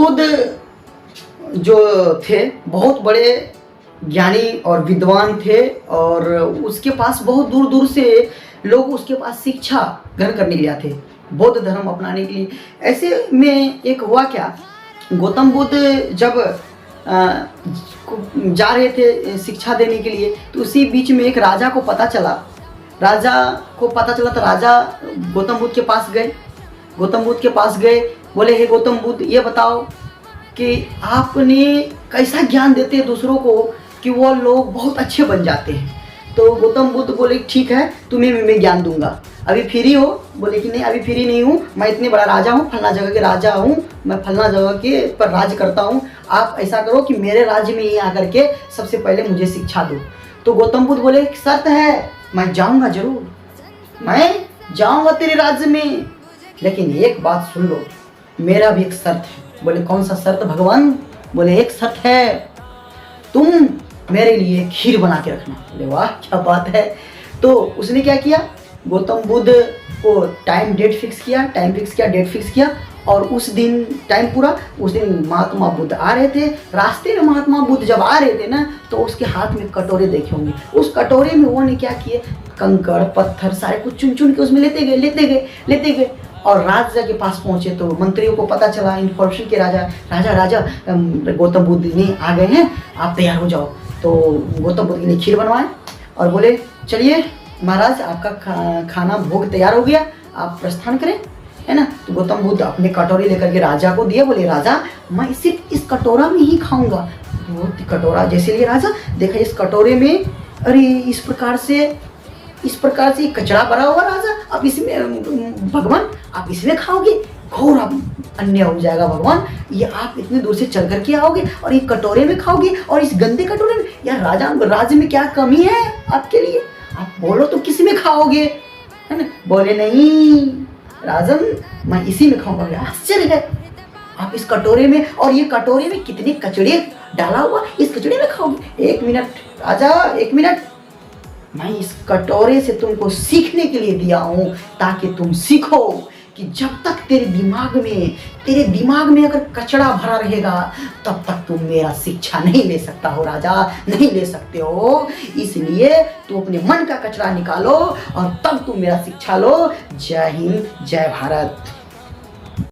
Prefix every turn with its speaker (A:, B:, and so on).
A: बुद्ध जो थे बहुत बड़े ज्ञानी और विद्वान थे, और उसके पास बहुत दूर दूर से लोग उसके पास शिक्षा ग्रहण करने के लिए आते, बौद्ध धर्म अपनाने के लिए। ऐसे में एक हुआ क्या, गौतम बुद्ध जब जा रहे थे शिक्षा देने के लिए, तो उसी बीच में एक राजा को पता चला। तो राजा गौतम बुद्ध के पास गए। बोले, हे गौतम बुद्ध, ये बताओ कि आपने कैसा ज्ञान देते हैं दूसरों को कि वो लोग बहुत अच्छे बन जाते हैं। तो गौतम बुद्ध बोले, ठीक है, तुम्हें मैं ज्ञान दूंगा। अभी फ्री हो? बोले कि नहीं, अभी फ्री नहीं हूँ, मैं इतने बड़ा राजा हूँ, फलना जगह के राजा हूँ, मैं फलना जगह के पर राज करता हूँ। आप ऐसा करो कि मेरे राज्य में ही आकर के सबसे पहले मुझे शिक्षा दो। तो गौतम बुद्ध बोले, एक शर्त है, मैं जाऊँगा जरूर, मैं जाऊँगा तेरे राज्य में, लेकिन एक बात सुन लो, मेरा भी एक शर्त है। बोले, कौन सा शर्त भगवान? बोले, एक शर्त है, तुम मेरे लिए खीर बना के रखना। बोले, वाह क्या बात है। तो उसने क्या किया, गौतम बुद्ध को डेट फिक्स किया, और उस दिन टाइम पूरा, उस दिन महात्मा बुद्ध आ रहे थे। रास्ते में महात्मा बुद्ध जब आ रहे थे ना, तो उसके हाथ में कटोरे देखे होंगे। उस कटोरे में वो ने क्या किए, कंकड़ पत्थर सारे कुछ चुन चुन के उसमें लेते गए। और राजा के पास पहुंचे तो मंत्रियों को पता चला, इन्फॉर्मेशन के राजा गौतम बुद्ध ने आ गए हैं, आप तैयार हो जाओ। तो गौतम बुद्ध ने खीर बनवाए और बोले, चलिए महाराज, आपका खाना भोग तैयार हो गया, आप प्रस्थान करें, है ना। तो गौतम बुद्ध अपने कटोरी लेकर के राजा को दिए। बोले, राजा, मैं सिर्फ इस कटोरा में ही खाऊंगा। वो कटोरा जैसे लिए राजा, देखा इस कटोरे में, अरे इस प्रकार से कचरा भरा हुआ। राजा, अब इसमें भगवान, आप इसमें खाओगे, घोर आप अन्य हो जाएगा भगवान, ये आप इतने दूर से चल करके आओगे और ये कटोरे में खाओगे, और इस गंदे कटोरे में, यार राजा, राज्य में क्या कमी है आपके लिए, आप बोलो तो किसी में खाओगे, है ना। बोले, नहीं राजन, मैं इसी में खाऊंगा। आश्चर्य है, आप इस कटोरे में, और ये कटोरे में कितने कचड़े डाला हुआ, इस कचड़े में खाओगे। एक मिनट राजा, एक मिनट, मैं इस कटोरे से तुमको सीखने के लिए दिया हूं, ताकि तुम सीखो कि जब तक तेरे दिमाग में अगर कचरा भरा रहेगा, तब तक तुम मेरा शिक्षा नहीं ले सकता हो राजा, नहीं ले सकते हो। इसलिए तुम अपने मन का कचरा निकालो और तब तुम मेरा शिक्षा लो। जय हिंद, जय भारत।